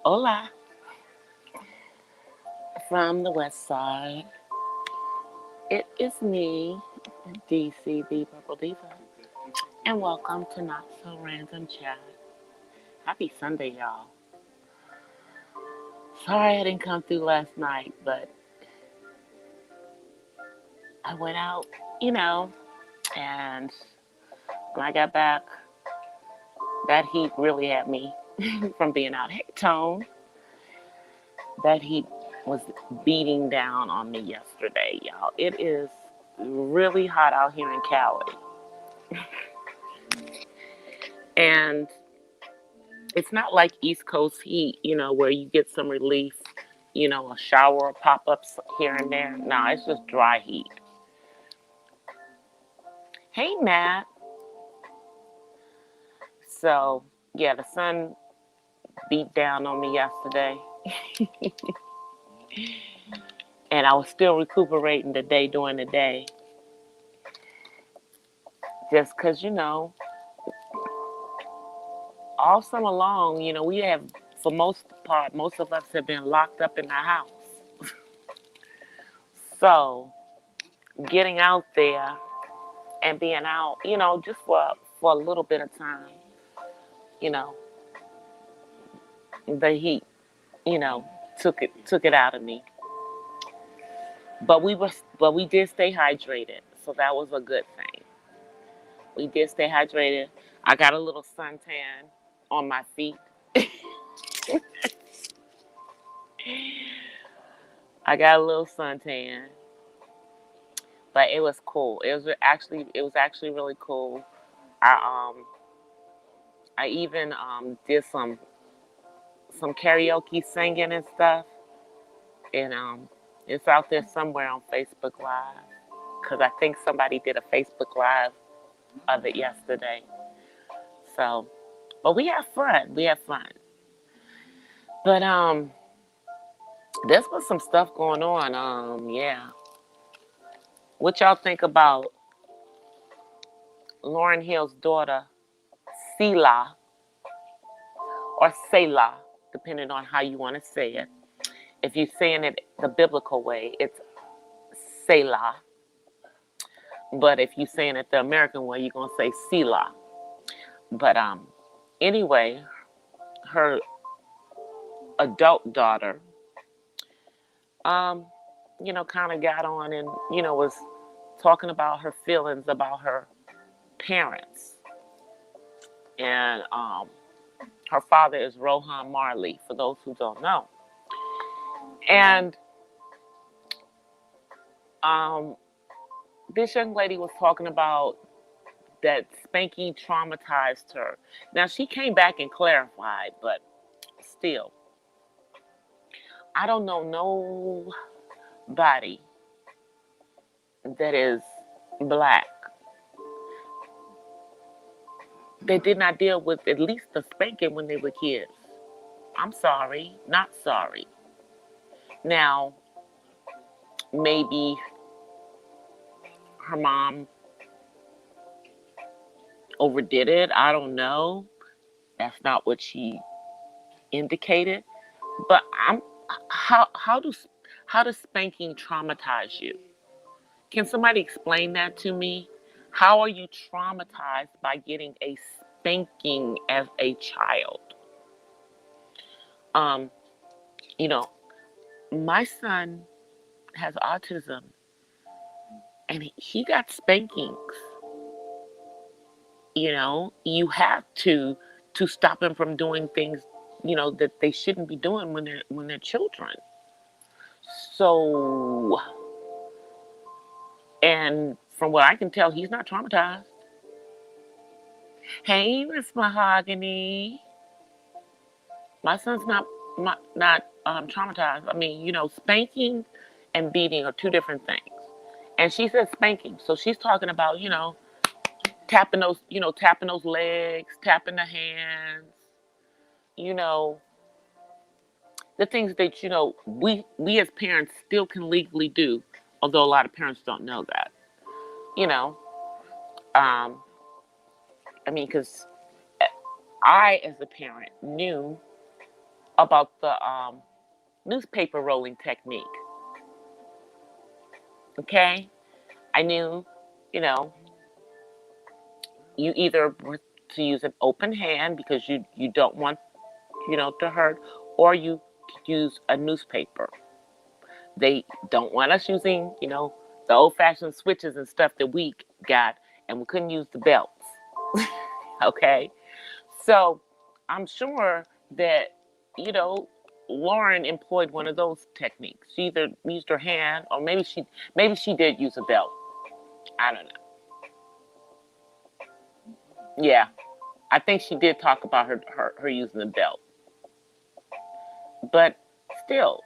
Hola from the west side. It is me, DC the Purple Diva, and welcome to Not So Random Chat. Happy Sunday, y'all. Sorry I didn't come through last night, but I went out, and when I got back, that heat really had me from being out. Hey, Tone, that heat was beating down on me yesterday, y'all. It is really hot out here in Cali. And it's not like East Coast heat, where you get some relief, a shower or pop ups here and there. No, it's just dry heat. Hey, Matt. So, yeah, the sun beat down on me yesterday. And I was still recuperating the day during the day. Just because, all summer long, we have, for most part, most of us have been locked up in the house. So, getting out there and being out, just for a little bit of time, you know, the heat, you know, took it out of me. But we did stay hydrated, so that was a good thing. We did stay hydrated. I got a little suntan on my feet. I got a little suntan, but it was cool. It was actually really cool. I I even did some karaoke singing and stuff, and it's out there somewhere on Facebook Live because I think somebody did a Facebook Live of it yesterday. So, but we have fun. We have fun. But there's been some stuff going on. Yeah. What y'all think about Lauren Hill's daughter, Selah, or Selah, depending on how you want to say it. If you're saying it the biblical way, it's Selah. But if you're saying it the American way, you're gonna say Selah. But anyway, her adult daughter, um, kind of got on and was talking about her feelings about her parents, and her father is Rohan Marley, for those who don't know, and um, this young lady was talking about that spanking traumatized her. Now she came back and clarified, but still, I don't know nobody that is black that did not deal with at least the spanking when they were kids. I'm sorry, not sorry. Now, maybe her mom overdid it. I don't know. That's not what she indicated. But how does spanking traumatize you? Can somebody explain that to me? How are you traumatized by getting a spanking as a child? Um, you know, my son has autism, and he got spankings. You have to stop him from doing things, that they shouldn't be doing when they're children. So, and from what I can tell, he's not traumatized. Hey, Miss Mahogany. My son's not traumatized. I mean, spanking and beating are two different things. And she said spanking, so she's talking about tapping those legs, tapping the hands, you know, the things that we as parents still can legally do, although a lot of parents don't know that. You know, um, I mean, because I as a parent knew about the newspaper rolling technique. Okay? I knew, you know, you either were to use an open hand because you don't want, to hurt, or you could use a newspaper. They don't want us using, the old-fashioned switches and stuff that we got, and we couldn't use the belts. Okay? So I'm sure that, Lauren employed one of those techniques. She either used her hand, or maybe she did use a belt. I don't know. Yeah, I think she did talk about her using the belt. But still,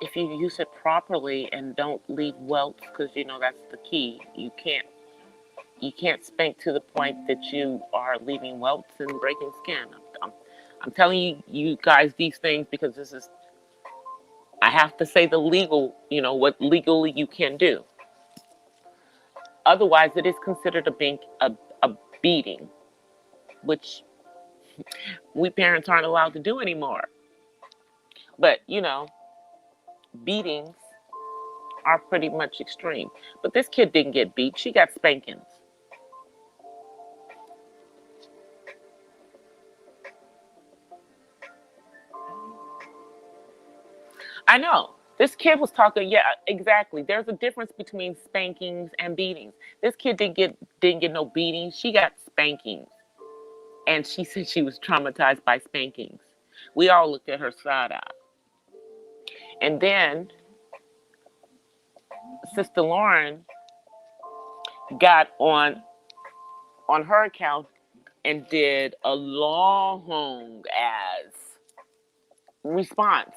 if you use it properly and don't leave welts, because that's the key. You can't spank to the point that you are leaving welts and breaking skin. I'm telling you guys these things because I have to say the legal, what legally you can do. Otherwise, it is considered a beating, which we parents aren't allowed to do anymore. But, beatings are pretty much extreme. But this kid didn't get beat. She got spankings. I know. This kid was talking, yeah, exactly. There's a difference between spankings and beatings. This kid didn't get no beatings. She got spankings. And she said she was traumatized by spankings. We all looked at her side eye. And then Sister Lauren got on her account and did a long as response.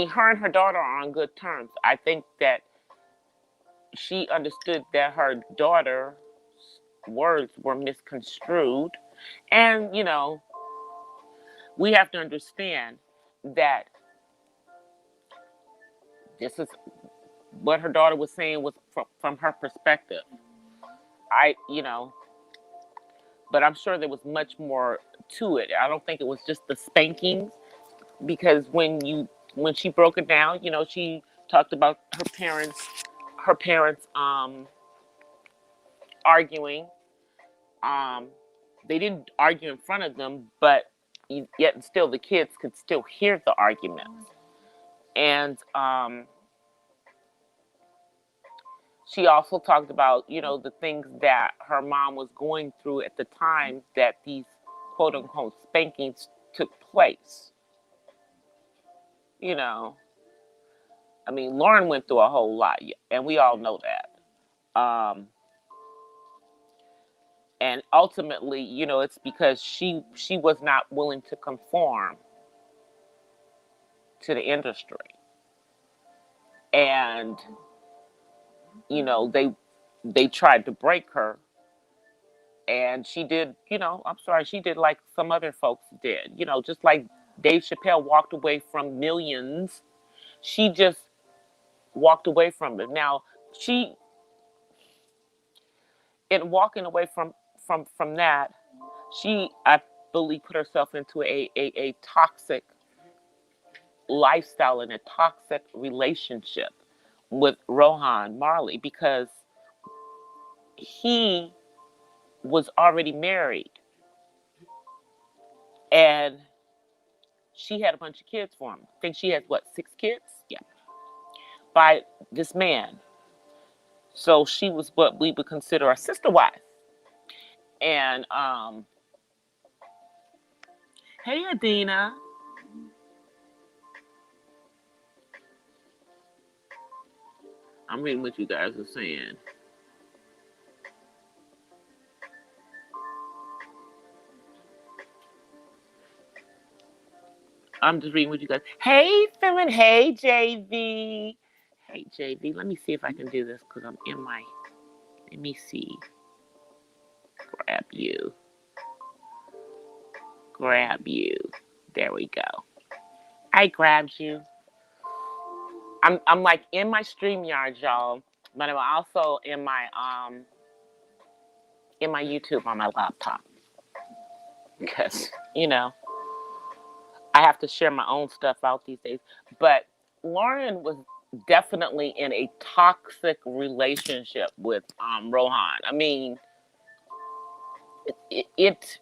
Her and her daughter are on good terms. I think that she understood that her daughter's words were misconstrued. And, we have to understand that this is what her daughter was saying was from her perspective. But I'm sure there was much more to it. I don't think it was just the spankings, because when she broke it down, she talked about her parents arguing. They didn't argue in front of them, but yet and still the kids could still hear the arguments. And she also talked about, the things that her mom was going through at the time that these quote unquote spankings took place. Lauren went through a whole lot, and we all know that. And ultimately, it's because she was not willing to conform to the industry. And, they tried to break her. And she did, she did like some other folks did. Just like Dave Chappelle walked away from millions, she just walked away from it. Now, in walking away from that, she, I believe, put herself into a toxic lifestyle and a toxic relationship with Rohan Marley, because he was already married and she had a bunch of kids for him. I think she had 6 kids? Yeah. By this man. So she was what we would consider a sister wife. And hey Adina. I'm reading what you guys are saying. I'm just reading what you guys. Hey, Femin. Hey, JV. Hey, JV. Let me see if I can do this because I'm in my. Let me see. Grab you. Grab you. There we go. I grabbed you. I'm like in my StreamYard, y'all, but I'm also in my YouTube on my laptop. because, I have to share my own stuff out these days. But Lauren was definitely in a toxic relationship with Rohan. I mean, it, it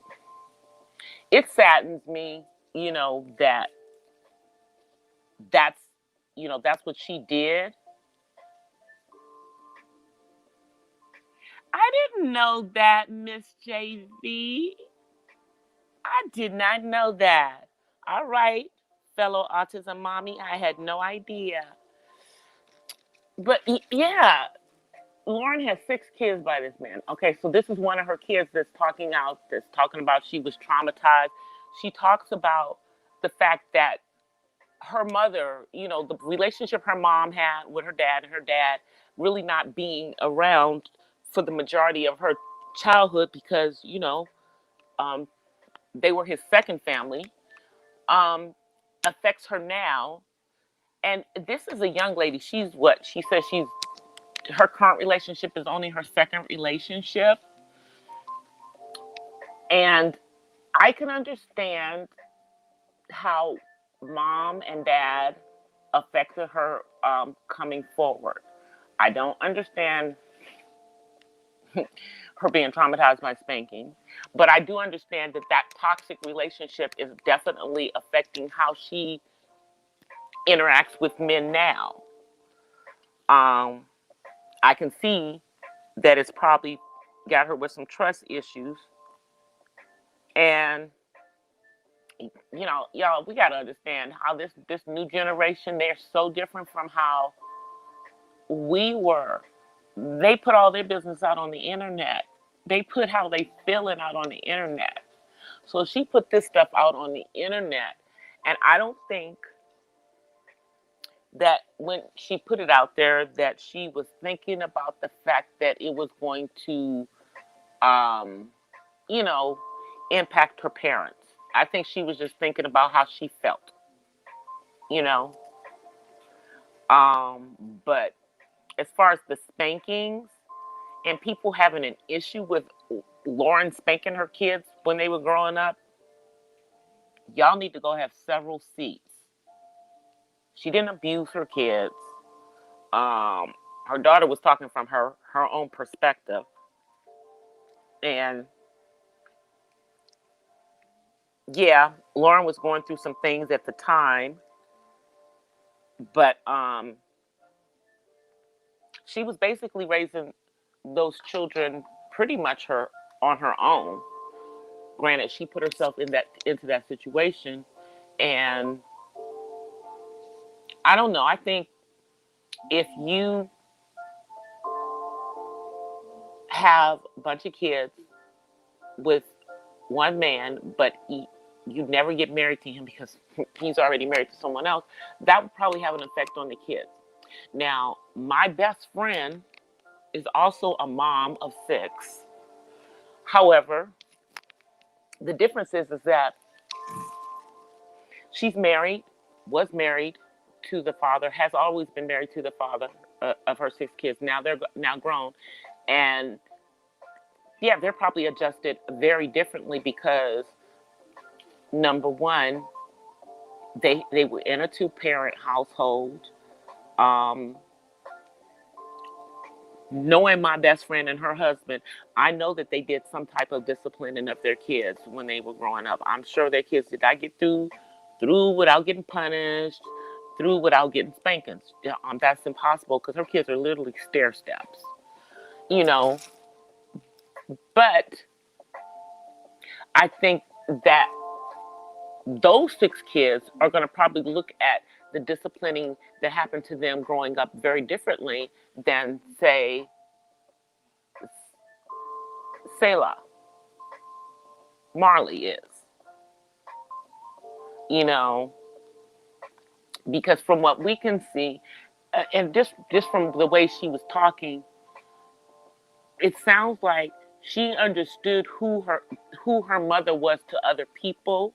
it saddens me, that that's that's what she did. I didn't know that, Miss JV. I did not know that. All right, fellow autism mommy, I had no idea. But yeah, Lauren has 6 kids by this man. Okay, so this is one of her kids that's talking about she was traumatized. She talks about the fact that her mother, the relationship her mom had with her dad, and her dad really not being around for the majority of her childhood because, um, they were his second family, um, affects her now. And this is a young lady. She's what? She says her current relationship is only her second relationship. And I can understand how mom and dad affected her coming forward. I don't understand her being traumatized by spanking, but I do understand that toxic relationship is definitely affecting how she interacts with men now. Um, I can see that it's probably got her with some trust issues. And y'all, we got to understand how this new generation, they're so different from how we were. They put all their business out on the internet. They put how they feeling out on the internet. So she put this stuff out on the internet, and I don't think that when she put it out there that she was thinking about the fact that it was going to, um, you know, impact her parents. I think she was just thinking about how she felt, you know. But as far as the spankings and people having an issue with Lauren spanking her kids when they were growing up, y'all need to go have several seats. She didn't abuse her kids. Um, Her daughter was talking from her own perspective, and yeah, Lauren was going through some things at the time, but she was basically raising those children pretty much her on her own. Granted, she put herself into that situation, and I don't know. I think if you have a bunch of kids with one man, but you never get married to him because he's already married to someone else, that would probably have an effect on the kids. Now, my best friend is also a mom of 6. However, the difference is that she's married, was married to the father, has always been married to the father of her 6 kids. Now they're now grown, and yeah, they're probably adjusted very differently because number one, they were in a 2-parent household. Um, Knowing my best friend and her husband, I know that they did some type of disciplining of their kids when they were growing up. I'm sure their kids did not get through without getting punished, through without getting spankings. Yeah, that's impossible because her kids are literally stair steps, you know. But I think that those 6 kids are going to probably look at the disciplining that happened to them growing up very differently than, say, Selah, Marley is, you know, because from what we can see, and just from the way she was talking, it sounds like she understood who her mother was to other people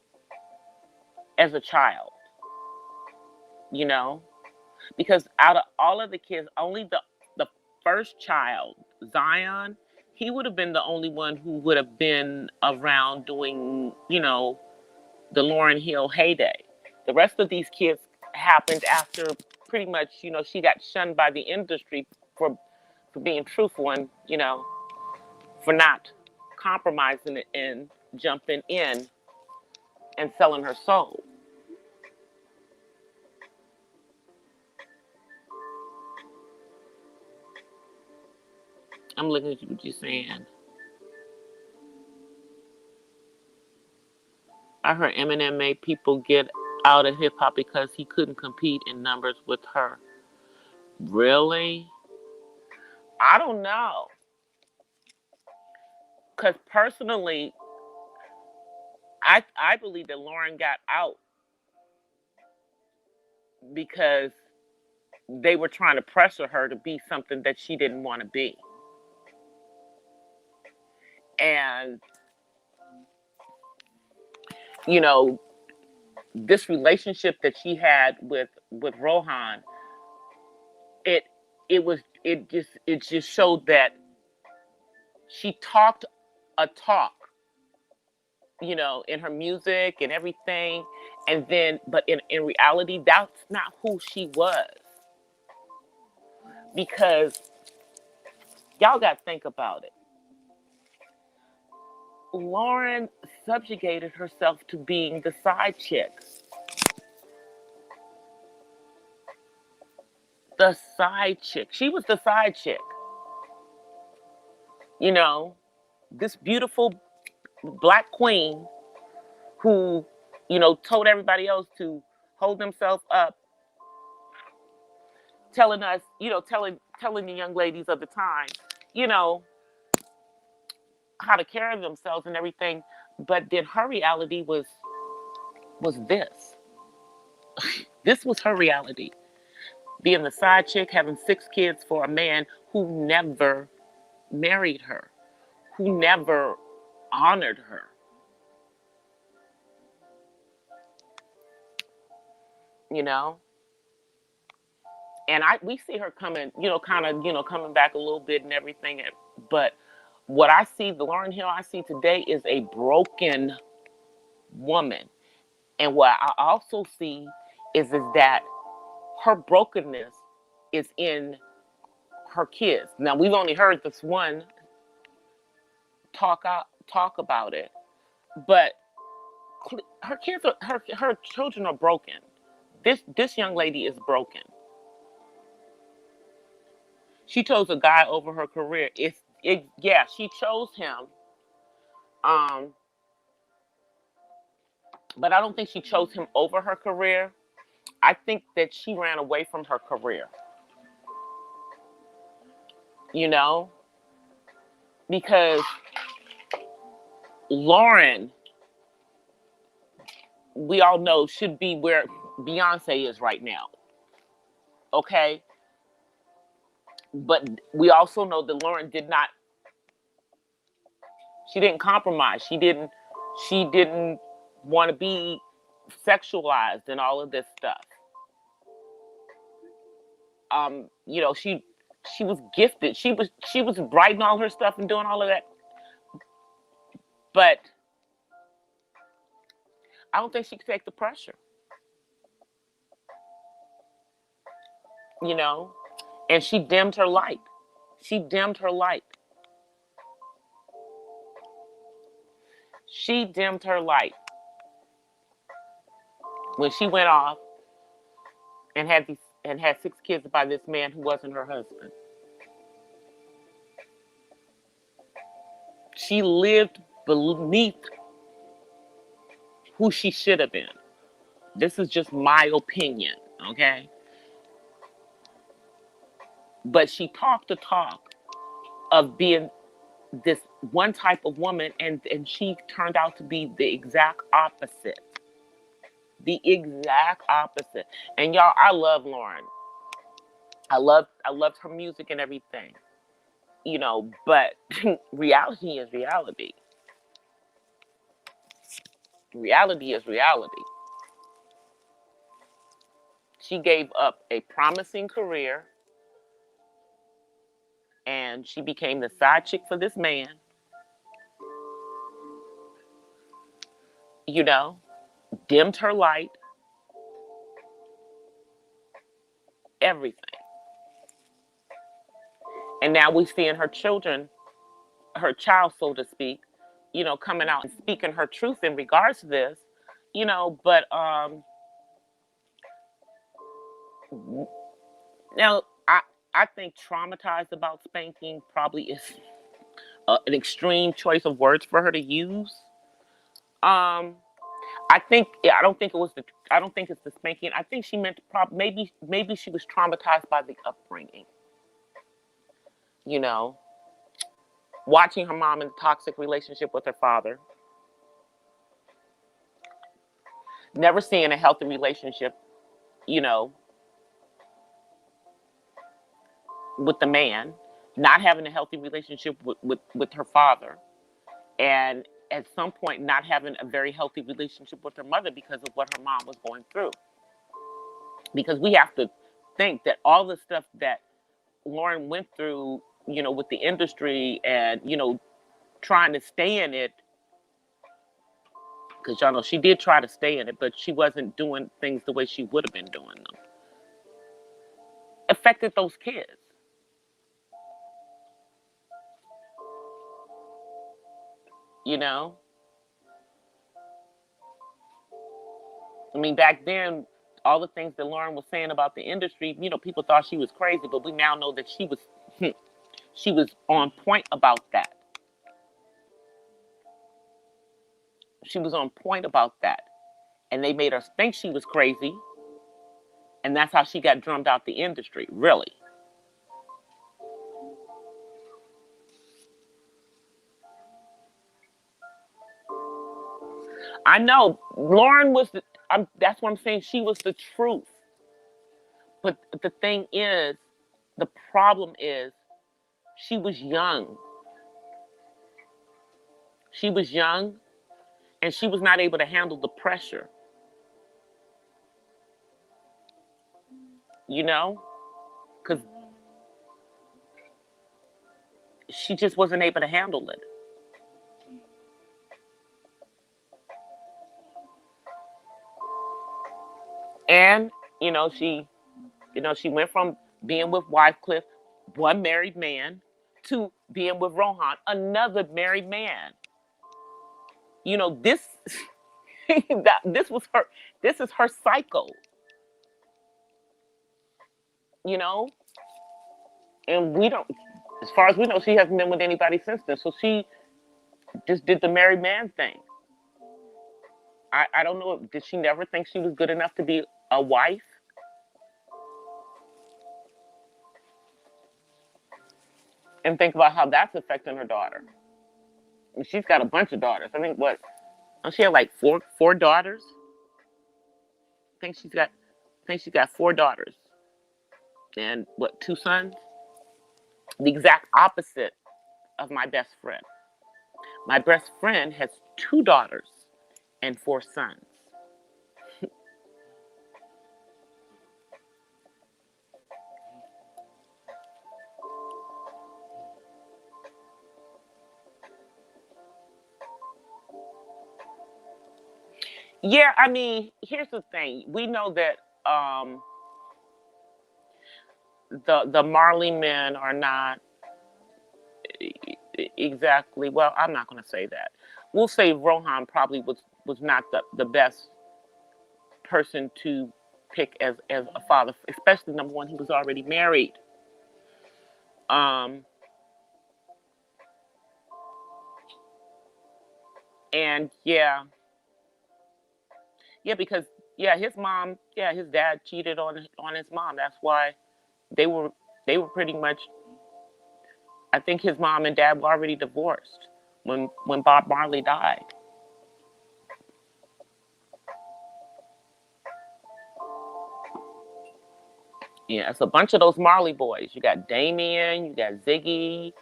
as a child, you know, because out of all of the kids, only the first child, Zion, he would have been the only one who would have been around doing, the Lauryn Hill heyday. The rest of these kids happened after pretty much, she got shunned by the industry for being truthful and, for not compromising it and jumping in and selling her soul. I'm looking at what you're saying. I heard Eminem made people get out of hip hop because he couldn't compete in numbers with her. Really? I don't know. Because personally, I believe that Lauren got out because they were trying to pressure her to be something that she didn't want to be. And, this relationship that she had with Rohan, it just showed that she talked a talk, in her music and everything, and then but in reality that's not who she was. Because y'all got to think about it. Lauren subjugated herself to being the side chick. The side chick. She was the side chick. This beautiful black queen who, told everybody else to hold themselves up, telling us, telling the young ladies of the time, how to carry themselves and everything. But then her reality was this. This was her reality. Being the side chick, having 6 kids for a man who never married her, who never honored her. And we see her coming, kind of, coming back a little bit and everything. But what I see, the Lauryn Hill I see today is a broken woman. And what I also see is that her brokenness is in her kids. Now, we've only heard this one talk about it, but her kids are, her children are broken. This young lady is broken. She chose a guy over her career. Yeah, she chose him. But I don't think she chose him over her career. I think that she ran away from her career. Because Lauren, we all know, should be where Beyonce is right now. Okay? But we also know that Lauren she didn't compromise. She didn't want to be sexualized and all of this stuff. She was gifted. She was writing all her stuff and doing all of that. But I don't think she could take the pressure. And she dimmed her light. She dimmed her light. She dimmed her light when she went off and had 6 kids by this man who wasn't her husband. She lived beneath who she should have been. This is just my opinion, okay? But she talked the talk of being this one type of woman, and she turned out to be the exact opposite. The exact opposite. And y'all, I love Lauren. I loved her music and everything. But reality is reality. Reality is reality. She gave up a promising career and she became the side chick for this man, you know, dimmed her light, everything. And now we're seeing her children, her child, so to speak, you know, coming out and speaking her truth in regards to this, you know, but now I think traumatized about spanking probably is an extreme choice of words for her to use. I think, yeah, I don't think it's the spanking. I think she meant maybe she was traumatized by the upbringing. You know, watching her mom in a toxic relationship with her father, never seeing a healthy relationship, you know, with the man, not having a healthy relationship with her father, and at some point not having a very healthy relationship with her mother because of what her mom was going through. Because we have to think that all the stuff that Lauren went through, you know, with the industry and, you know, trying to stay in it, because y'all know she did try to stay in it, but she wasn't doing things the way she would have been doing them, affected those kids. You know, I mean, back then, all the things that Lauren was saying about the industry, you know, people thought she was crazy, but we now know that she was on point about that. She was on point about that, and they made her think she was crazy, and that's how she got drummed out the industry. Really, I know Lauren was. That's what I'm saying. She was the truth. But the thing is, the problem is, she was young. She was young, and she was not able to handle the pressure. You know, because she just wasn't able to handle it. And you know, she went from being with Wycliffe, one married man, to being with Rohan, another married man. You know, this this was her. This is her cycle. You know, and we don't. As far as we know, she hasn't been with anybody since then. So she just did the married man thing. I don't know. Did she never think she was good enough to be a wife? And think about how that's affecting her daughter. And she's got a bunch of daughters. I think what? She had like four daughters. I think she's got four daughters. And what, two sons? The exact opposite of my best friend. My best friend has two daughters and four sons. Yeah, I mean, here's the thing. We know that the Marley men are not exactly, well, I'm not going to say that. We'll say Rohan probably was not the best person to pick as a father, especially number one, he was already married. Um, and yeah, because yeah, his dad cheated on his mom. That's why they were they were pretty much. I think his mom and dad were already divorced when Bob Marley died. Yeah, it's a bunch of those Marley boys. You got Damien, you got Ziggy.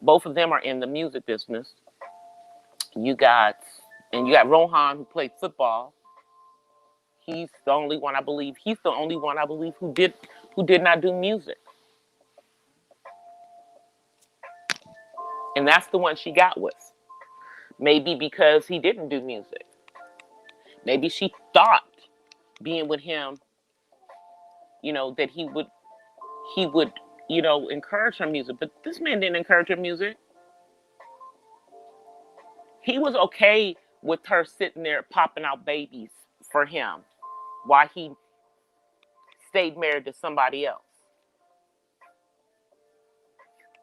Both of them are in the music business. You got you got Rohan who played football. He's the only one I believe. He's the only one I believe who did not do music. And that's the one she got with. Maybe because he didn't do music. Maybe she thought being with him, that he would, encourage her music. But this man didn't encourage her music. He was okay with her sitting there popping out babies for him while he stayed married to somebody else.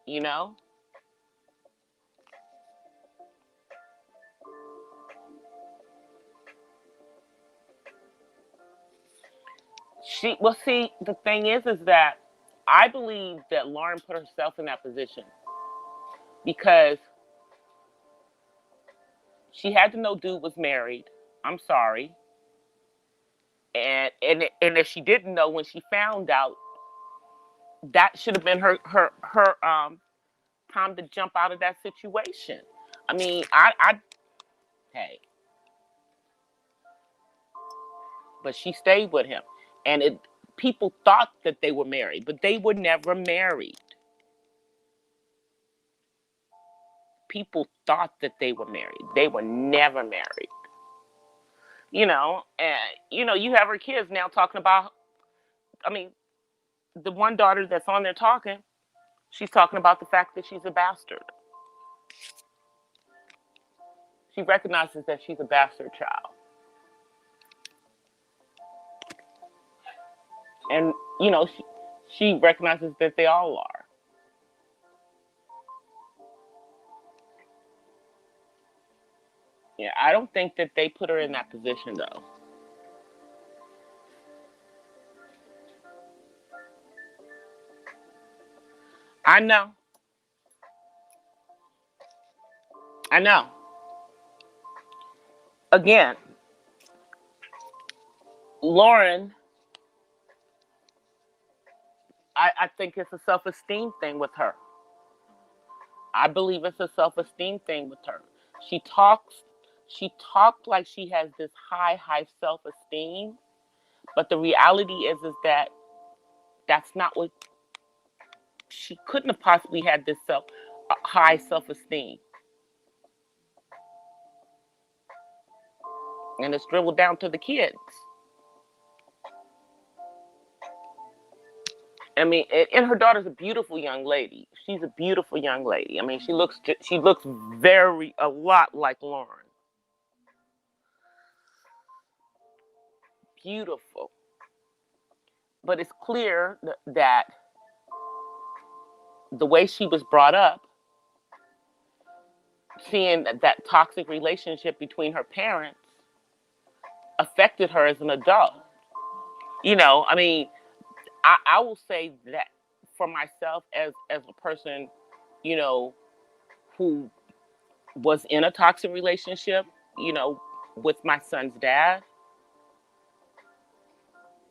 You know? See, the thing is that I believe that Lauren put herself in that position because she had to know dude was married. I'm sorry. And if she didn't know when she found out, that should have been her time to jump out of that situation. I mean, I hey, but she stayed with him, and people thought that they were married, but they were never married. People thought that they were married. They were never married. And you have her kids now talking about. I mean, the one daughter that's on there talking, she's talking about the fact that she's a bastard. She recognizes that she's a bastard child. And, she recognizes that they all are. Yeah, I don't think that they put her in that position, though. I know. I know. Again, Lauren, I think it's a self-esteem thing with her. I believe it's a self-esteem thing with her. She talks, she talked like she has this high self-esteem, but the reality is that that's not what she couldn't have possibly had this high self-esteem. And it's dribbled down to the kids. I mean, and her daughter's a beautiful young lady. She's a beautiful young lady. I mean, she looks a lot like Lauren. Beautiful. But it's clear that the way she was brought up, seeing that toxic relationship between her parents, affected her as an adult. I mean, I will say that for myself as a person, who was in a toxic relationship, with my son's dad.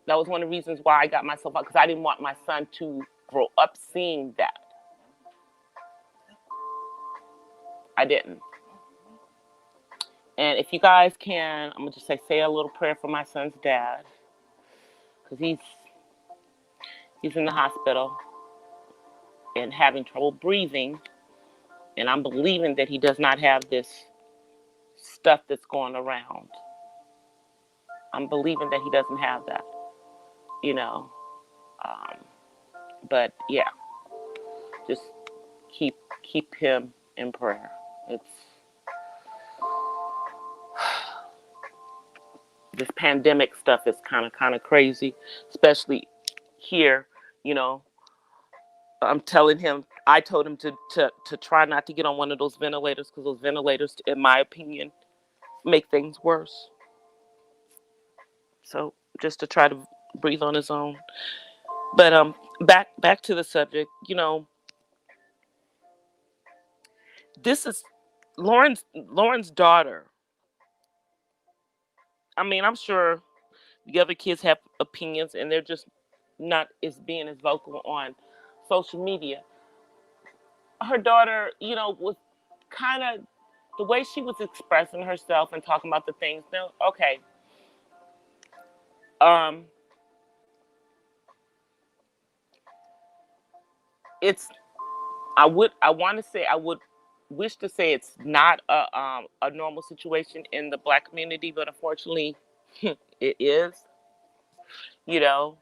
That was one of the reasons why I got myself out, because I didn't want my son to grow up seeing that. I didn't. And if you guys can, I'm going to just say a little prayer for my son's dad, because he's in the hospital and having trouble breathing. And I'm believing that he does not have this stuff that's going around. I'm believing that he doesn't have that, But yeah, just keep him in prayer. This pandemic stuff is kind of crazy, especially here. I told him to try not to get on one of those ventilators, because those ventilators, in my opinion, make things worse. So just to try to breathe on his own. But back to the subject. This is Lauren's daughter. I mean, I'm sure the other kids have opinions, and they're just not being as vocal on social media. Her daughter, was kind of the way she was expressing herself and talking about the things. Now, okay, it's I want to say I would wish to say it's not a normal situation in the Black community, but unfortunately, it is. You know,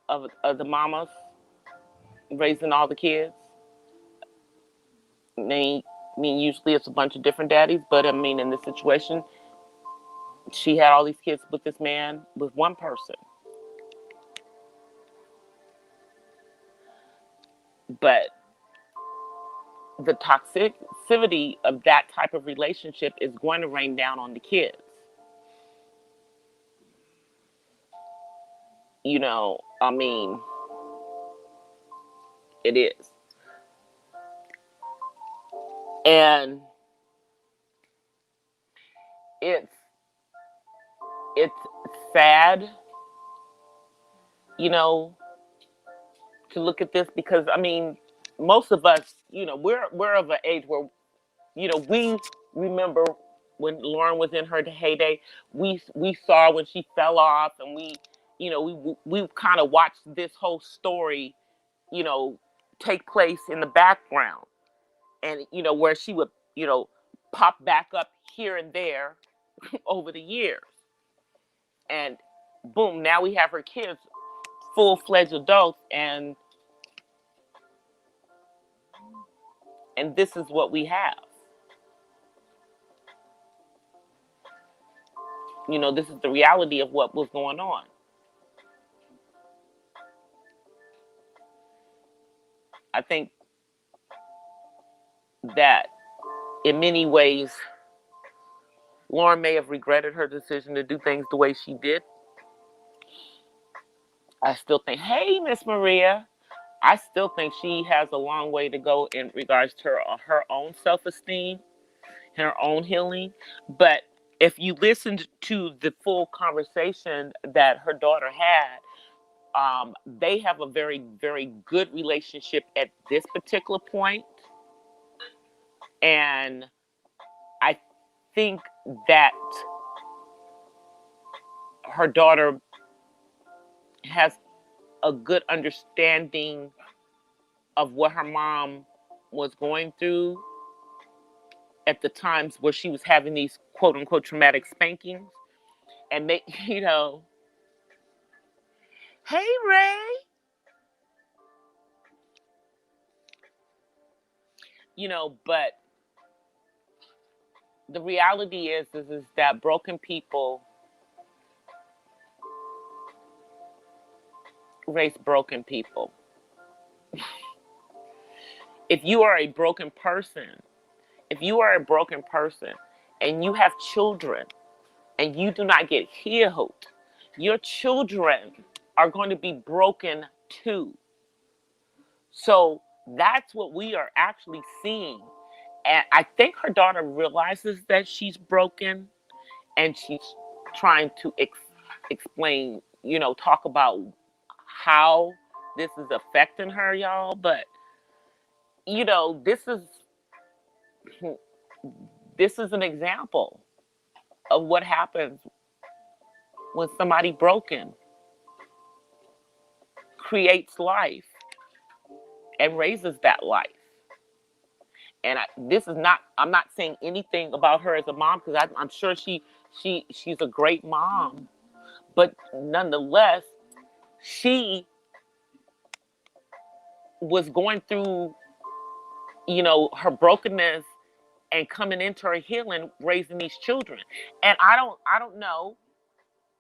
of the mamas raising all the kids. I mean, usually it's a bunch of different daddies, but I mean, in this situation, she had all these kids with this man, with one person. But the toxicity of that type of relationship is going to rain down on the kids. You know, I mean, it is. And it's it's sad, you know, to look at this because I mean, most of us, you know, we're of an age where, you know, we remember when Lauren was in her heyday. We saw when she fell off, and we, you know, we kind of watched this whole story, you know, take place in the background, and you know where she would, you know, pop back up here and there over the years, and boom, now we have her kids, full-fledged adults, and this is what we have. You know, this is the reality of what was going on. I think that in many ways, Lauren may have regretted her decision to do things the way she did. I still think, hey, Miss Maria, I still think she has a long way to go in regards to her own self-esteem, her own healing. But if you listened to the full conversation that her daughter had, they have a very, very good relationship at this particular point. And I think that her daughter has a good understanding of what her mom was going through at the times where she was having these quote unquote traumatic spankings. And they, you know, hey, Ray, you know, but the reality is that broken people raise broken people. If you are a broken person, if you are a broken person and you have children and you do not get healed, your children are going to be broken too. So that's what we are actually seeing. And I think her daughter realizes that she's broken, and she's trying to explain, you know, talk about how this is affecting her, y'all. But, you know, this is an example of what happens when somebody broken creates life and raises that life. And this is not, I'm not saying anything about her as a mom, because I'm sure she's a great mom, but nonetheless, she was going through, you know, her brokenness and coming into her healing, raising these children. And I don't know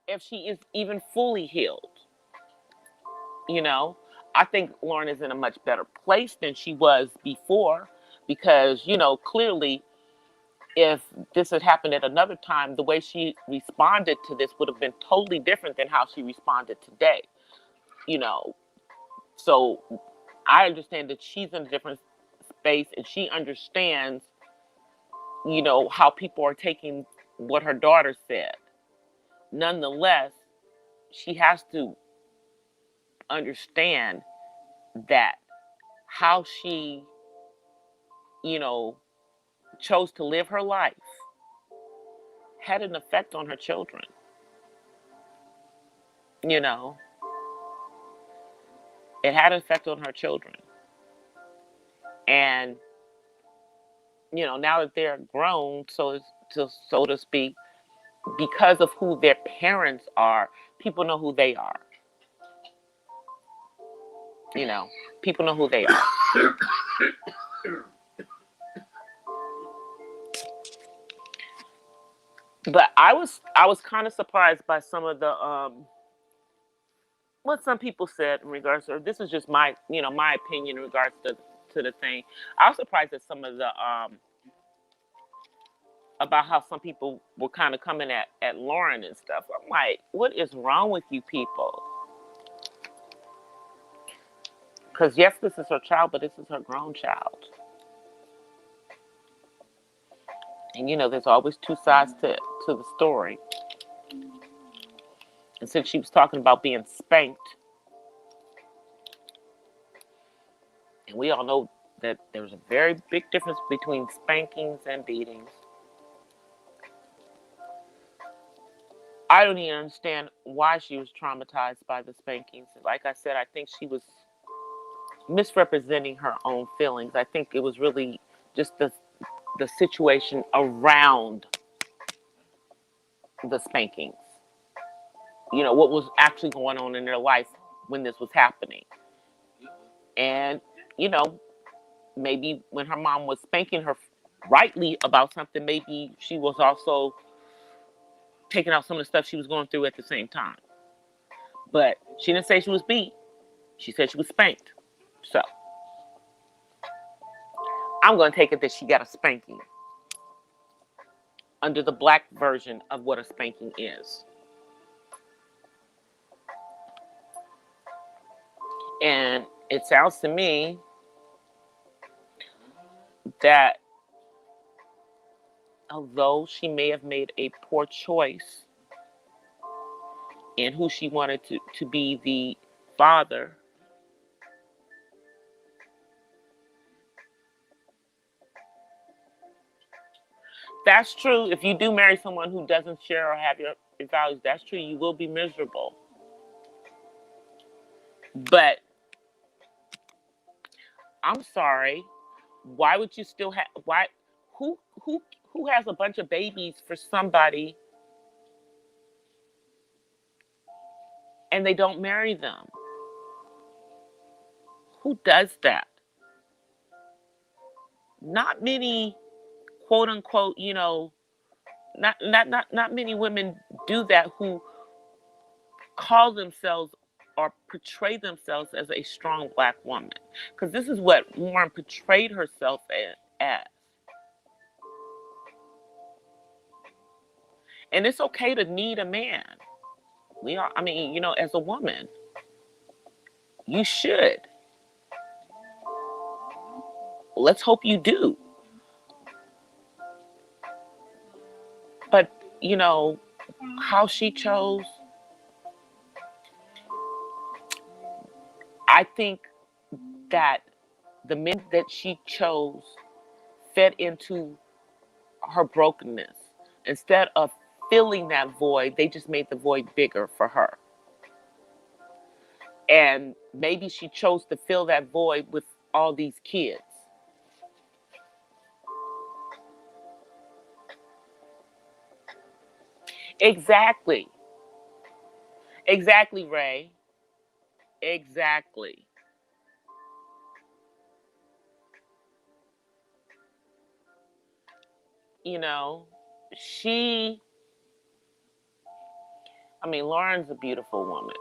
if she is even fully healed. You know, I think Lauren is in a much better place than she was before, because, you know, clearly if this had happened at another time, the way she responded to this would have been totally different than how she responded today. You know, so I understand that she's in a different space, and she understands, you know, how people are taking what her daughter said. Nonetheless, she has to understand that how she, you know, chose to live her life had an effect on her children. You know, it had an effect on her children. And, now that they're grown, so to speak, because of who their parents are, people know who they are. People know who they are. But I was kind of surprised by some of the what some people said in regards to, this is just my my opinion in regards to the thing. I was surprised at some of the about how some people were kind of coming at Lauren and stuff. I'm like, what is wrong with you people? Because yes, this is her child, but this is her grown child. And there's always two sides to the story. And since she was talking about being spanked, and we all know that there's a very big difference between spankings and beatings. I don't even understand why she was traumatized by the spankings. Like I said, I think she was misrepresenting her own feelings. I think it was really just the situation around the spankings. What was actually going on in their life when this was happening. And, maybe when her mom was spanking her rightly about something, maybe she was also taking out some of the stuff she was going through at the same time. But she didn't say she was beat. She said she was spanked. So I'm going to take it that she got a spanking under the black version of what a spanking is. And it sounds to me that although she may have made a poor choice in who she wanted to be the father, that's true. If you do marry someone who doesn't share or have your values, that's true. You will be miserable. But I'm sorry. Why would you still have? Why? Who has a bunch of babies for somebody and they don't marry them? Who does that? Not many, quote unquote, not many women do that who call themselves or portray themselves as a strong black woman. Because this is what Lauren portrayed herself as. And it's okay to need a man. As a woman, you should. Let's hope you do. But, how she chose, I think that the men that she chose fed into her brokenness. Instead of filling that void, they just made the void bigger for her. And maybe she chose to fill that void with all these kids. Exactly. Exactly, Ray. Exactly. She, Lauren's a beautiful woman.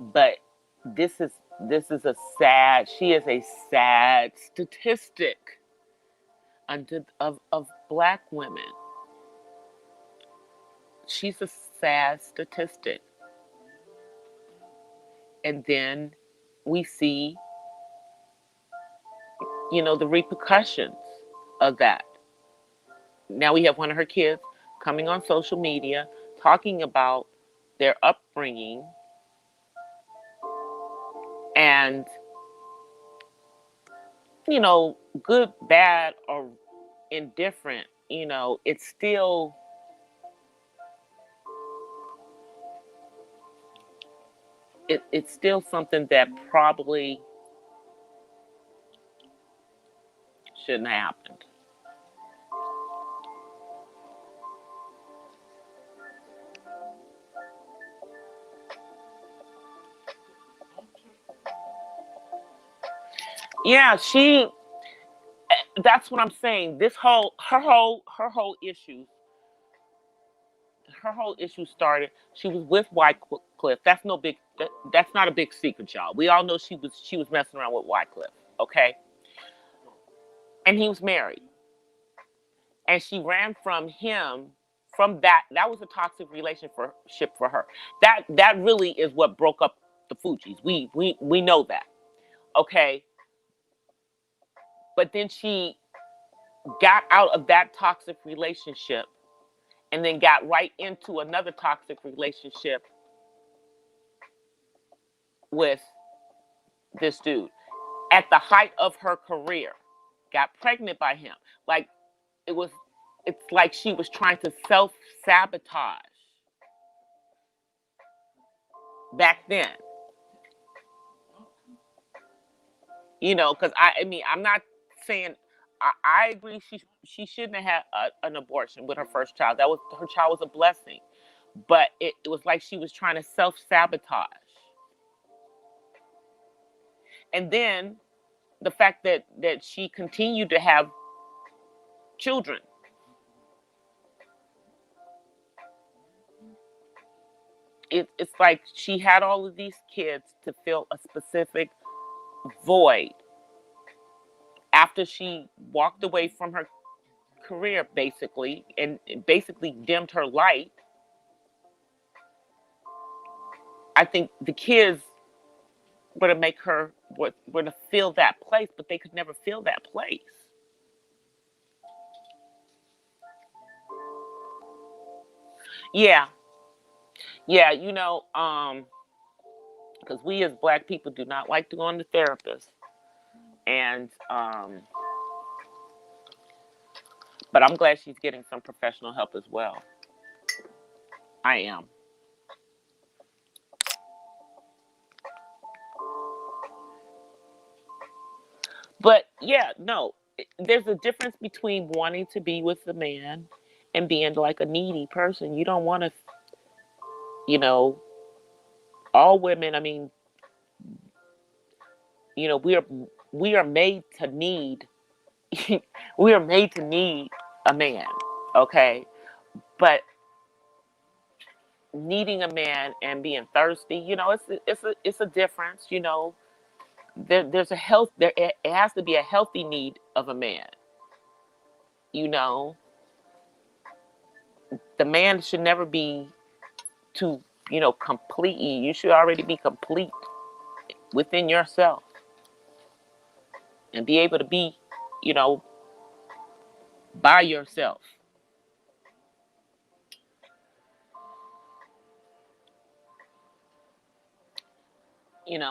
But this is she is a sad statistic of black women. She's a sad statistic. And then we see, the repercussions of that. Now we have one of her kids coming on social media talking about their upbringing and, good, bad, or indifferent, it's still it's still something that probably shouldn't have happened. Yeah, that's what I'm saying. Her whole issue started. She was with Wycliffe. That's not a big secret, y'all. We all know she was messing around with Wycliffe, okay? And he was married. And she ran from him. From that was a toxic relationship for her. That really is what broke up the Fugees. We know that. Okay? But then she got out of that toxic relationship and then got right into another toxic relationship with this dude at the height of her career. Got pregnant by him. Like it was it's like she was trying to self-sabotage back then. Because I mean, I'm not saying I agree she shouldn't have had an abortion with her first child. Her child was a blessing, but it was like she was trying to self-sabotage. And then the fact that she continued to have children. It's like she had all of these kids to fill a specific void after she walked away from her career, basically, and basically dimmed her light. I think the kids were to make her were to fill that place, but they could never fill that place. Yeah, yeah, because we as Black people do not like to go on the therapist, and but I'm glad she's getting some professional help as well. I am. But yeah, no, there's a difference between wanting to be with the man and being like a needy person. You don't want to, you know, all women. I mean, we are made to need. We are made to need a man, okay? But needing a man and being thirsty, it's a difference. There's a health there. It has to be a healthy need of a man. You know, the man should never be too, completely. You should already be complete within yourself and be able to be, you know, by yourself. And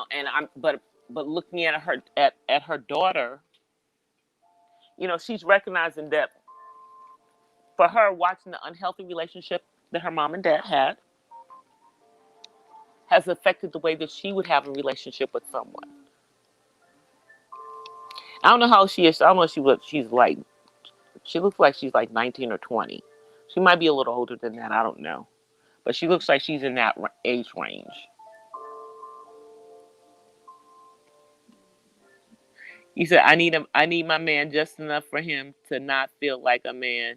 but looking at her daughter, she's recognizing that for her, watching the unhealthy relationship that her mom and dad had has affected the way that she would have a relationship with someone. I don't know how she is. I don't know what she's like. She looks like she's like 19 or 20. She might be a little older than that. I don't know. But she looks like she's in that age range. He said, I need my man just enough for him to not feel like a man."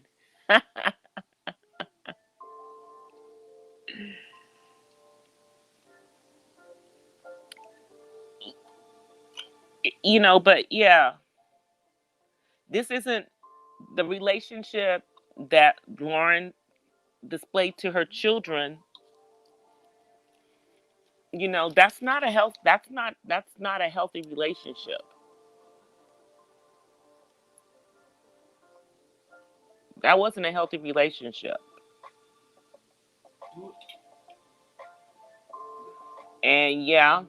But yeah, this isn't the relationship that Lauren displayed to her children. That's not a healthy relationship. That wasn't a healthy relationship. And yeah,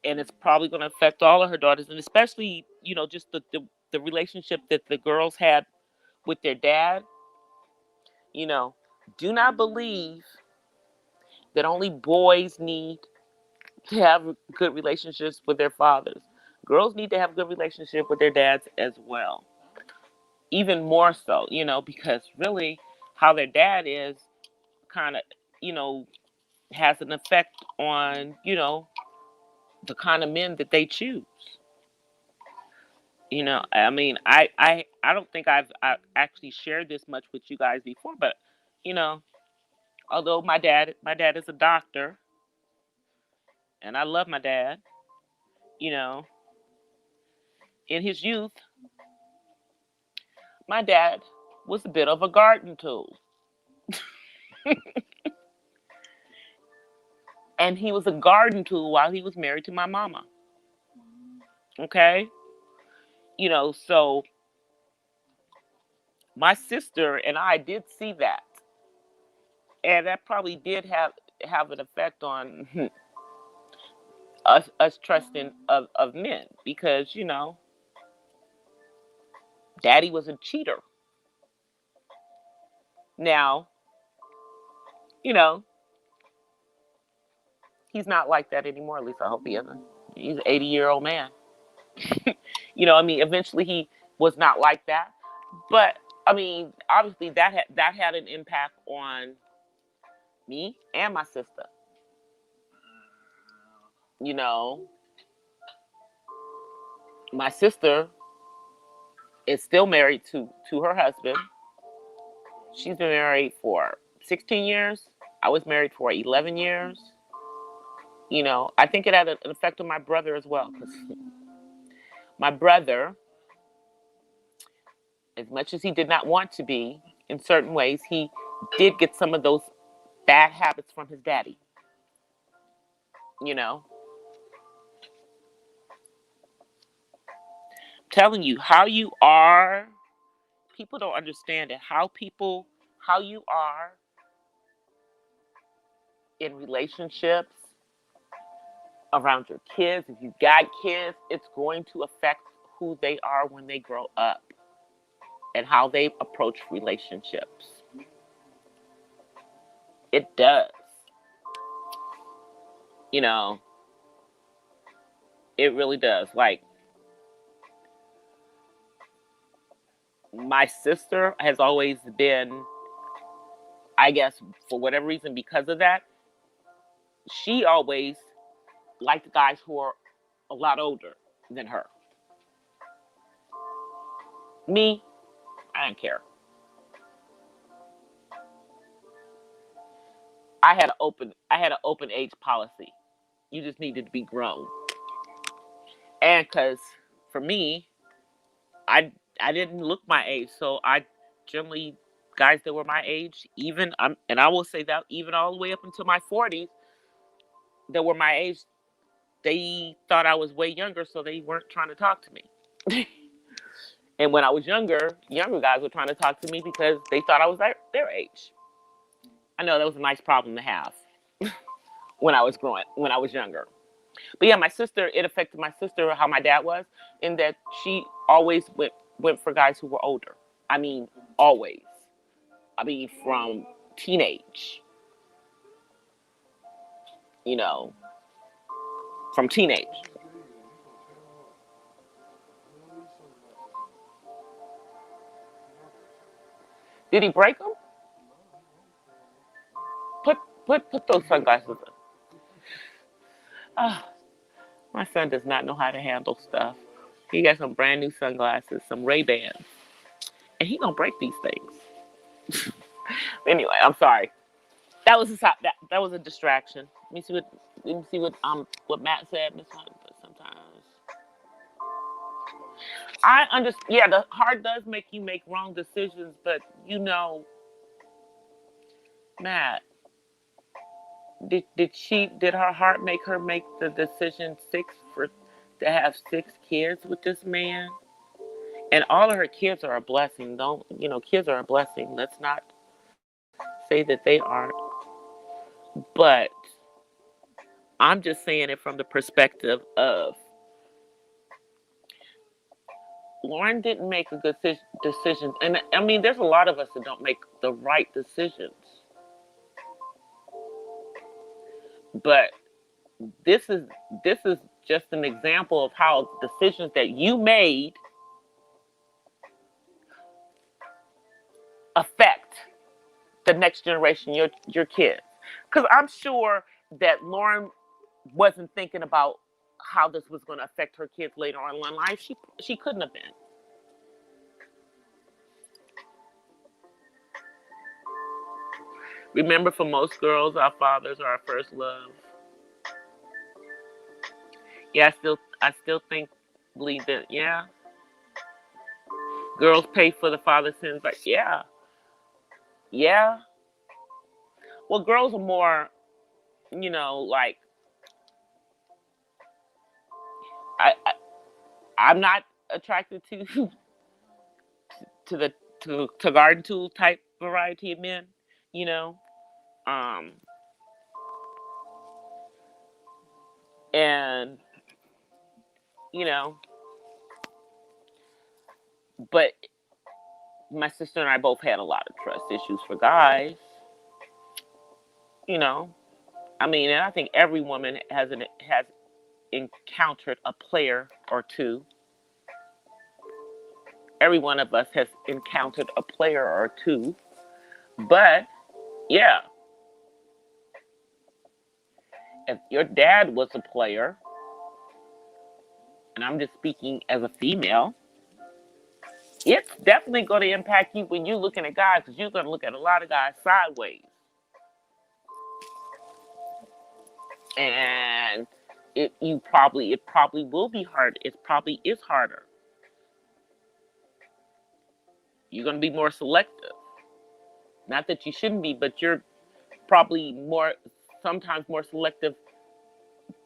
and it's probably going to affect all of her daughters, and especially, just the relationship that the girls had with their dad. You know, do not believe that only boys need to have good relationships with their fathers. Girls need to have a good relationship with their dads as well. Even more so, because really how their dad is kind of, you know, has an effect on, the kind of men that they choose. I mean, I don't think I actually shared this much with you guys before, but you know, although my dad is a doctor, and I love my dad, you know, in his youth, my dad was a bit of a garden tool, and he was a garden tool while he was married to my mama. Okay, so my sister and I did see that, and that probably did have an effect on us trusting of men, because daddy was a cheater. Now, you know he's not like that anymore. At least I hope he isn't. He's an 80-year-old man. I mean, eventually he was not like that, but I mean, obviously that had an impact on me and my sister. You know, my sister is still married to her husband. She's been married for 16 years. I was married for 11 years. I think it had an effect on my brother as well, because my brother, as much as he did not want to be, in certain ways, he did get some of those bad habits from his daddy. You know, telling you how you are, people don't understand it. How you are in relationships, around your kids, if you got kids, it's going to affect who they are when they grow up and how they approach relationships. It does. You know, it really does. Like, my sister has always been, I guess, for whatever reason, because of that, she always liked guys who are a lot older than her. Me, I didn't care. I had an open age policy. You just needed to be grown. And because for me, I didn't look my age, so I generally, guys that were my age, even and I will say that even all the way up until my 40s, that were my age, they thought I was way younger, so they weren't trying to talk to me. And when I was younger guys were trying to talk to me because they thought I was their age. I know that was a nice problem to have when I was younger. But yeah, my sister, it affected my sister how my dad was, in that she always went for guys who were older. I mean, always. I mean, from teenage, you know, from teenage. Did he break them? Put those sunglasses on. Ah, my son does not know how to handle stuff. He got some brand new sunglasses, some Ray-Bans, and he gonna break these things. Anyway, I'm sorry. That was that was a distraction. Let me see what Matt said. Miss Hunt, but sometimes I understand. Yeah, the heart does make you make wrong decisions, but Matt, did her heart make her make the decision to have 6 kids with this man? And all of her kids are a blessing. Don't kids are a blessing. Let's not say that they aren't. But I'm just saying it from the perspective of Lauren didn't make a good decision. And I mean, there's a lot of us that don't make the right decisions. But this is just an example of how decisions that you made affect the next generation, your kids. Because I'm sure that Lauren wasn't thinking about how this was going to affect her kids later on in life. She couldn't have been. Remember, for most girls, our fathers are our first love. Yeah, I still believe that. Yeah, girls pay for the father's sins. Like, yeah, yeah. Well, girls are more, like I, I I'm not attracted to the to garden tool type variety of men. You know, um, and you know, but my sister and I both had a lot of trust issues for guys. You know, I mean, and I think every woman has encountered a player or two. Every one of us has encountered a player or two. But yeah, if your dad was a player, and I'm just speaking as a female, it's definitely going to impact you when you're looking at guys, because you're going to look at a lot of guys sideways. And it probably will be hard. It probably is harder. You're going to be more selective. Not that you shouldn't be, but you're probably sometimes more selective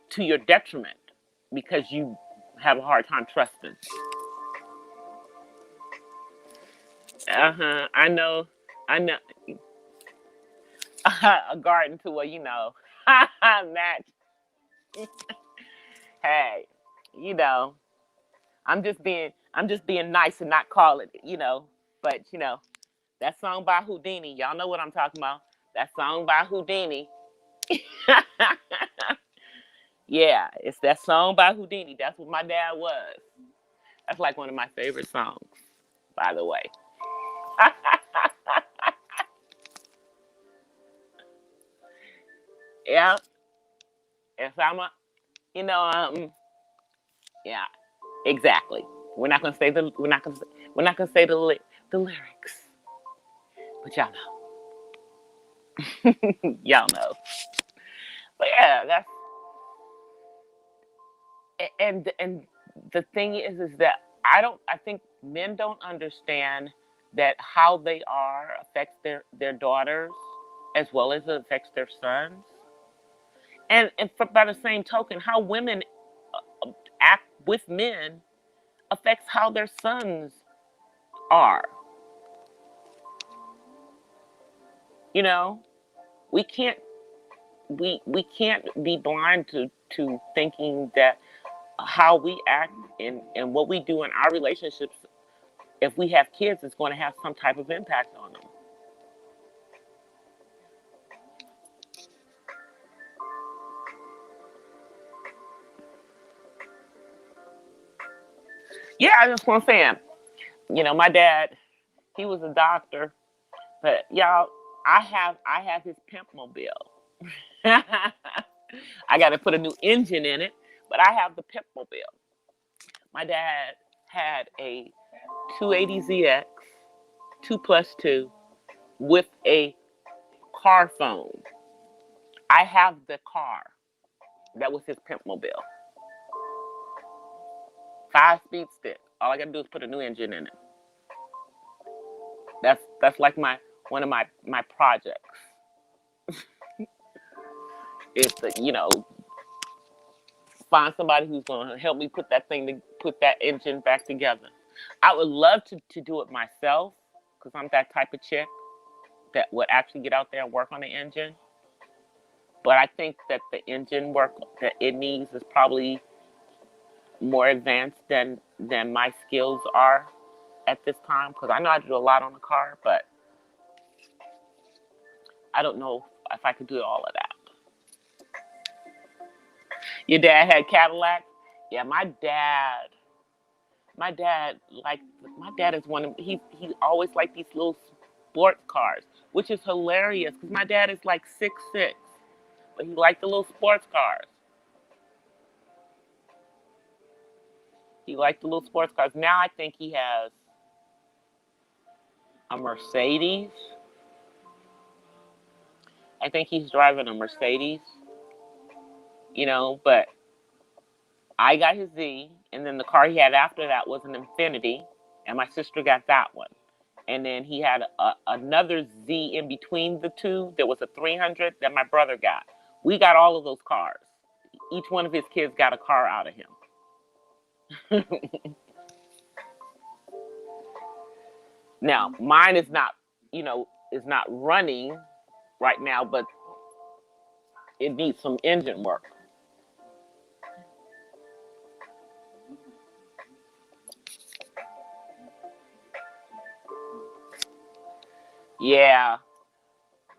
to your detriment because you have a hard time trusting. I know. A garden tool, match. Hey, you know, I'm just being nice and not call it, But that song by Houdini, y'all know what I'm talking about. That song by Houdini. Yeah, it's that song by Houdini. That's what my dad was. That's like one of my favorite songs, by the way. Yeah, if I'm a, you know, yeah, exactly. We're not gonna say the lyrics, but y'all know, y'all know. But yeah, and the thing is that I think men don't understand that how they are affects their daughters as well as it affects their sons. By the same token, how women act with men affects how their sons are. You know, we can't we can't be blind to thinking that how we act and what we do in our relationships, if we have kids, is going to have some type of impact on them. Yeah, I just want to say, my dad, he was a doctor, but y'all, I have his pimp mobile. I got to put a new engine in it, but I have the pimp mobile. My dad had a 280ZX 2+2 with a car phone. I have the car. That was his pimp mobile. 5-speed stick. All I gotta do is put a new engine in it. That's like one of my projects. Is to find somebody who's gonna help me put that engine back together. I would love to do it myself because I'm that type of chick that would actually get out there and work on the engine. But I think that the engine work that it needs is probably more advanced than my skills are at this time, because I know I do a lot on the car, but I don't know if I could do all of that. Your dad had Cadillac? Yeah, my dad like my dad is one of he always liked these little sports cars, which is hilarious because my dad is like 6'6", but he liked the little sports cars. He liked the little sports cars. Now I think he has a Mercedes. I think he's driving a Mercedes, but I got his Z, and then the car he had after that was an Infinity, and my sister got that one. And then he had another Z in between the two. There was a 300 that my brother got. We got all of those cars. Each one of his kids got a car out of him. Now, mine is not, is not running right now, but it needs some engine work. Yeah.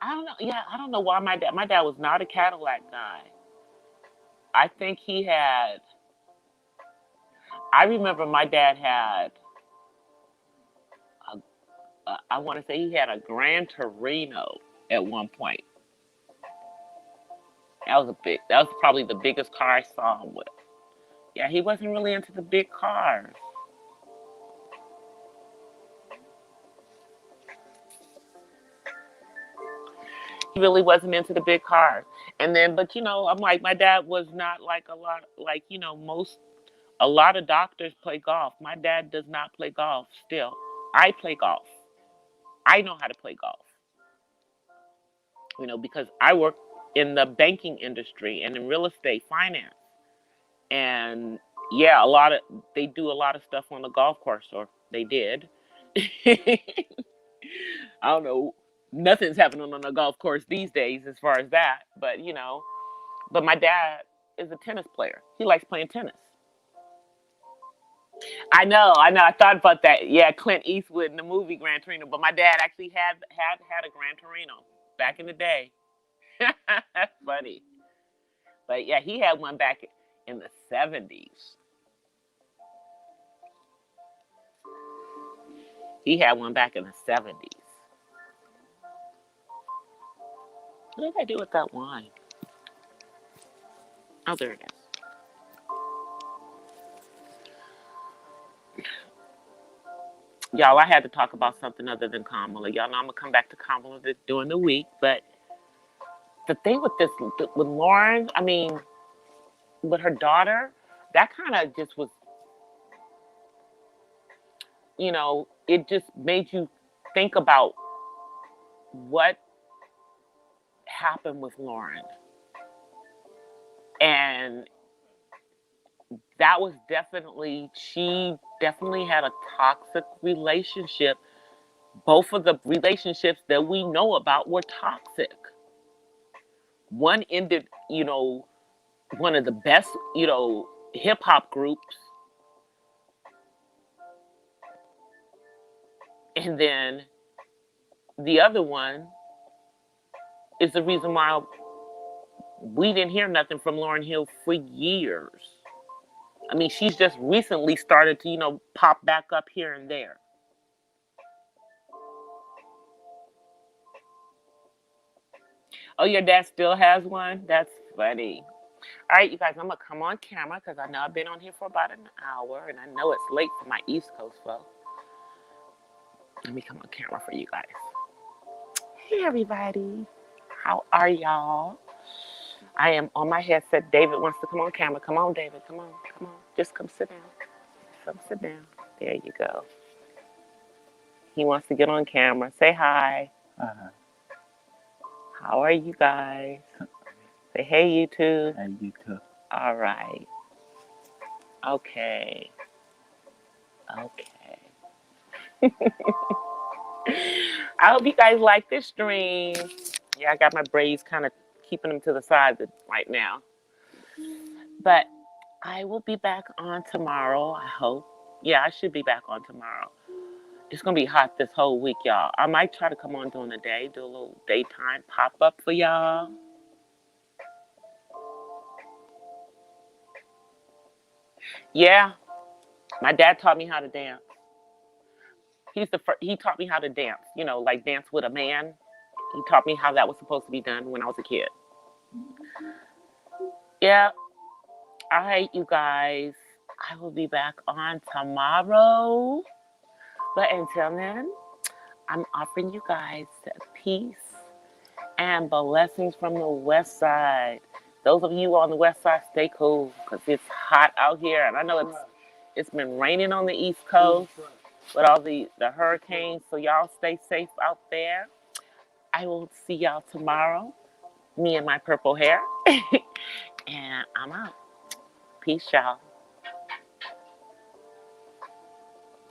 I don't know. Yeah, I don't know why my dad was not a Cadillac guy. I think he had, I remember my dad had, I want to say he had a Gran Torino at one point. That was probably the biggest car I saw him with. Yeah, he wasn't really into the big cars. He really wasn't into the big cars. And then, but I'm like, my dad was not like a lot, like, a lot of doctors play golf. My dad does not play golf still. I play golf. I know how to play golf, because I work in the banking industry and in real estate finance. And yeah, they do a lot of stuff on the golf course, or they did. I don't know. Nothing's happening on the golf course these days as far as that, but my dad is a tennis player. He likes playing tennis. I thought about that. Yeah, Clint Eastwood in the movie Gran Torino, but my dad actually had a Gran Torino back in the day. That's funny. But yeah, he had one back in the 70s. He had one back in the 70s. What did I do with that wine? Oh, there it is. Y'all, I had to talk about something other than Kamala. Y'all know I'm going to come back to Kamala during the week. But the thing with Lauren, I mean, with her daughter, that kind of just was, it just made you think about what happened with Lauren. And that was she definitely had a toxic relationship. Both of the relationships that we know about were toxic. One ended, one of the best, hip hop groups. And then the other one is the reason why we didn't hear nothing from Lauryn Hill for years. I mean, she's just recently started to, pop back up here and there. Oh, your dad still has one? That's funny. All right, you guys, I'm going to come on camera because I know I've been on here for about an hour, and I know it's late for my East Coast folks. Let me come on camera for you guys. Hey, everybody. How are y'all? I am on my headset. David wants to come on camera. Come on, David. Come on. Come on. Just come sit down. Come sit down. There you go. He wants to get on camera. Say hi. How are you guys? Say hey, you two. Hey, you too. All right. Okay. I hope you guys like this stream. Yeah, I got my braids kind of keeping them to the side right now. But I will be back on tomorrow, I hope. Yeah, I should be back on tomorrow. It's going to be hot this whole week, y'all. I might try to come on during the day, do a little daytime pop-up for y'all. Yeah, my dad taught me how to dance. He taught me how to dance. You know, like dance with a man. He taught me how that was supposed to be done when I was a kid. Yeah. All right, you guys. I will be back on tomorrow. But until then, I'm offering you guys peace and blessings from the west side. Those of you on the west side, stay cool because it's hot out here. And I know it's been raining on the east coast with all the hurricanes. So y'all stay safe out there. I will see y'all tomorrow. Me and my purple hair. And I'm out. Peace, y'all.